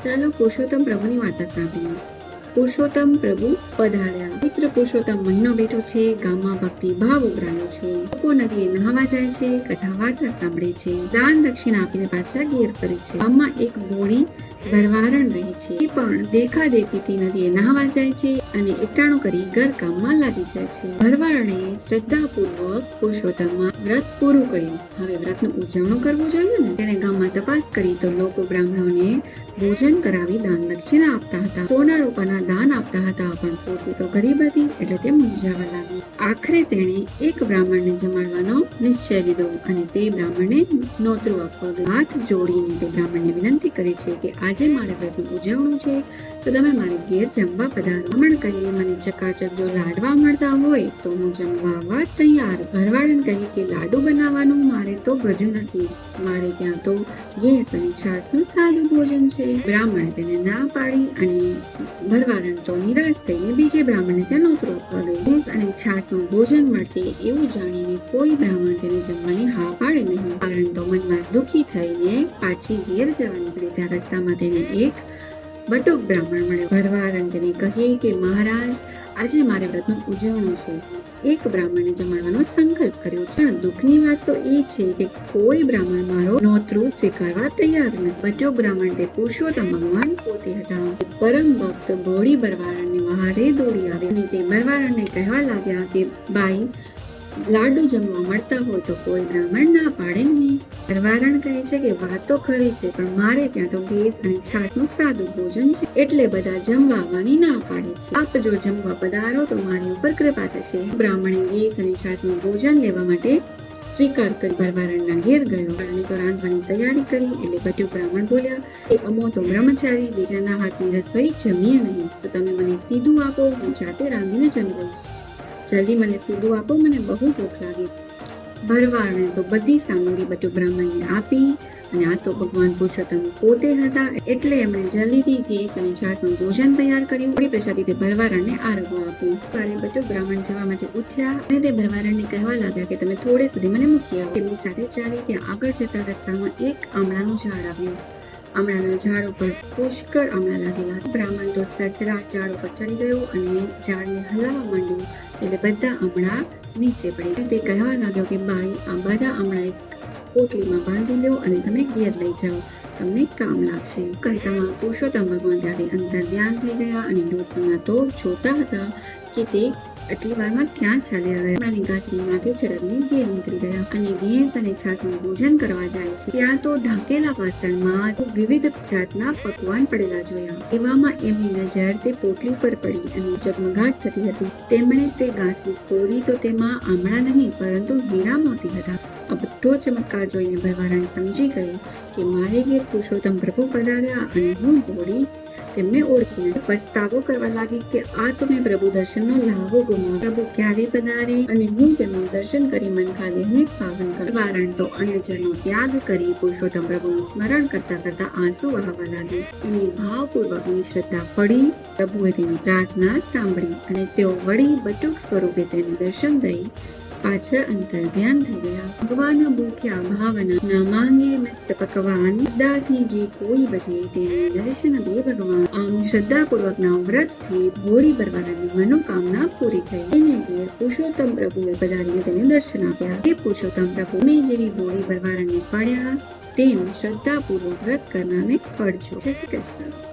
ચાલો પુરુષોત્તમ પ્રભુની વાર્તા સાંભળીએ. પુરુષોત્તમ પ્રભુ પધાર્યા. મિત્ર પુરુષોત્તમ મહિનો બેઠો છે. ગામમાં ભક્તિ ભાવ ઉભરાયો છે. લોકો નદીએ નહાવા જાય છે, કથા વાર્તા સાંભળે છે, દાન દક્ષિણા આપીને પાછા ઘેર ફરે છે. ગામમાં એક બોડી ભરવારણ રહે છે. એ પણ દેખા દેખીથી નદીએ નહાવા જાય છે અને એકટાણું કરી ઘર કામમાં લાગી જાય છે. ભરવારણે શ્રદ્ધાપૂર્વક પુરુષોત્તમમાં વ્રત પૂરું કર્યું. હવે વ્રતનું ઉજવણું કરવું જોઈએ ને. તેણે ગામમાં તપાસ કરી તો લોકો બ્રાહ્મણોને ભોજન કરાવી દાન દક્ષિણા આપતા હતા. સોના રૂપાના દાન આપતા હતા, પણ પોતે તો ગરીબ હતી એટલે તે મૂંઝાવા લાગી. આખરે તેણે એક બ્રાહ્મણને જમાડવાનો નિશ્ચય લીધો અને તે બ્રાહ્મણને નોતરું આપવા ગઈ. હાથ જોડીને તે બ્રાહ્મણને વિનંતી કરે છે કે આજે મારે વ્રતનું ઉજવણું છે તો તમે મારે ઘેર જમવા પધારો. બ્રાહ્મણ કહે, મને ચકાચક જો લાડવા મળતા હોય તો હું જમવા આવવા તૈયાર. ભરવાડન કહે કે લાડુ બનાવવાનું મારે તો ગજુ નથી, મારે ત્યાં તો ગેસ અને છાસનું સાદું ભોજન છે. બ્રાહ્મણે તેને ના પાડી અને ભરવાડન તો નિરાશ થઈને બીજે બ્રાહ્મણને ત્યાં નોતરું આપવા ગઈ. ગેસ અને છાસનું ભોજન મળશે એવું જાણીને કોઈ બ્રાહ્મણ તેને જમવાની હા પાડે નહીં. કારણ તો મનમાં દુઃખી થઈને પાછી ઘેર જવા નીકળી. ત્યાં રસ્તામાં તેને એક બટુક બ્રાહ્મણ મળ્યો. ભરવાડન તેને કહે કે મહારાજ, આજે મારે વ્રતનું ઉજવણું છે. એક બ્રાહ્મણને જમાડવાનો સંકલ્પ કર્યો છે. પણ દુઃખની વાત તો એ છે કે કોઈ બ્રાહ્મણ મારો નોતરું સ્વીકારવા તૈયાર નથી. બટુક બ્રાહ્મણ તે પુરુષોત્તમ ભગવાન પોતે હતા. પરમ ભક્ત ભોળી ભરવાડને વહારે દોડી આવે અને તે ભરવાડને કહેવા લાગ્યા કે બાઈ, લાડુ જમવા મળતા હોય તો કોઈ બ્રાહ્મણ ના પાડે નહીં. ભરવાડન કહે છે કે વાત તો ખરી છે, પણ મારે ત્યાં તો ગેસ અને છાસનું સાદું ભોજન છે એટલે બધા જમવા આવવાની ના પાડે છે. આપ જો જમવા પધારો તો મારી ઉપર કૃપા થશે. બ્રાહ્મણે ગેસ અને છાસનું ભોજન લેવા માટે સ્વીકાર કરી ભરવાડના ઘેર ગયો. અને તો રાંધવાની તૈયારી કરી એટલે બટુક બ્રાહ્મણ બોલ્યા કે અમો તો બ્રહ્મચારી, બીજાના હાથની રસોઈ જમીએ નહીં, તો તમે મને સીધું આપો, હું જાતે રાંધીને જમી લઈશ. જલ્દી મને સીધું આપો, મને બહુ ભૂખ લાગી. ભરવાડને તો બધી સામગ્રી બટુક બ્રાહ્મણને આપી અને આ તો ભગવાન પુરુષોત્તમ પોતે હતા એટલે એમણે જલ્દીથી ગેસ અને છાસનું ભોજન તૈયાર કર્યું. થોડી પ્રસાદી તે ભરવાડને આરોગો આપ્યું. ત્યારે બટુક બ્રાહ્મણ જવા માટે ઉઠ્યા અને તે ભરવાડને કહેવા લાગ્યા કે તમે થોડે સુધી મને મૂકી આવો. તેમની સાથે ચાલી ત્યાં આગળ જતા રસ્તામાં એક આમળાનું ઝાડ આવ્યું. આમળાના ઝાડ ઉપર પુષ્કળ આમળા લાગેલા. બ્રાહ્મણ તો સરસરાટ ઝાડ ઉપર ચડી ગયો અને ઝાડને હલાવવા માંડ્યું એટલે બધા આમળા નીચે પડી. તે કહેવા લાગ્યો કે બાઈ, આ બધા આમળા એક પોટલીમાં બાંધી લો અને તમે ઘેર લઈ જાઓ, તમને કામ લાગશે. કહેતામાં પુરુષોત્તમ ભગવાન ત્યારે અંતર ધ્યાન થઈ ગયા અને ડોસીમાં તો જોતા હતા કે તે આટલી વારમાં ક્યાં ચાલ્યા ગયા. હમણાંની ગાછની માથે ચડવીને ઘેર નીકળી ગયા અને ગેસ અને છાસનું ભોજન કરવા જાય છે. ત્યાં તો ઢાંકેલા વાસણમાં વિવિધ જાતના પકવાન પડેલા જોયા. એવામાં એમની નજર તે પોટલી પર પડી અને ઝગમગાટ થતી હતી. તેમણે તે ગાંસડી ખોલી તો તેમાં આમળા નહીં પરંતુ હીરા મોતી હતા. આ બધો ચમત્કાર જોઈને ભરવાડન સમજી ગઈ કે મારે ઘેર પુરુષોત્તમ પ્રભુ પધાર્યા અને હું બોડી તેમને ઓળખીને પસ્તાવો કરવા લાગી કે આ તો મેં પ્રભુ દર્શનનો લાભો ગુમાવ્યો. પ્રભુ ક્યારે પધારે અને હું તેમનું દર્શન કરી મનખા દેહને પાવન કરું. ભરવાડન તો અન્નજળનો ત્યાગ કરી પુરુષોત્તમ પ્રભુનું સ્મરણ કરતા કરતા આંસુ વહાવા લાગી. એની ભાવપૂર્વકની શ્રદ્ધા ફળી. પ્રભુએ તેની પ્રાર્થના સાંભળી અને તેઓ વળી બટુક સ્વરૂપે તેને દર્શન દઈ પાછળ અંતર ધ્યાન થઈ ગયા. ભગવાન ભૂખ્યા ભાવના ના માંગે મિષ્ટ પકવાન, શ્રદ્ધાથી જે કોઈ બચે તેને દર્શન દે ભગવાન. આમ શ્રદ્ધાપૂર્વકના વ્રતથી ભોળી ભરવાડની મનોકામના પૂરી થઈ. તેને ઘેર પુરુષોત્તમ પ્રભુએ પધારીને તેને દર્શન આપ્યા. એ પુરુષોત્તમ પ્રભુ મેં જેવી ભોળી ભરવાડને પડ્યા તેમ શ્રદ્ધાપૂર્વક વ્રત કરનારને પડજો. જય શ્રી કૃષ્ણ.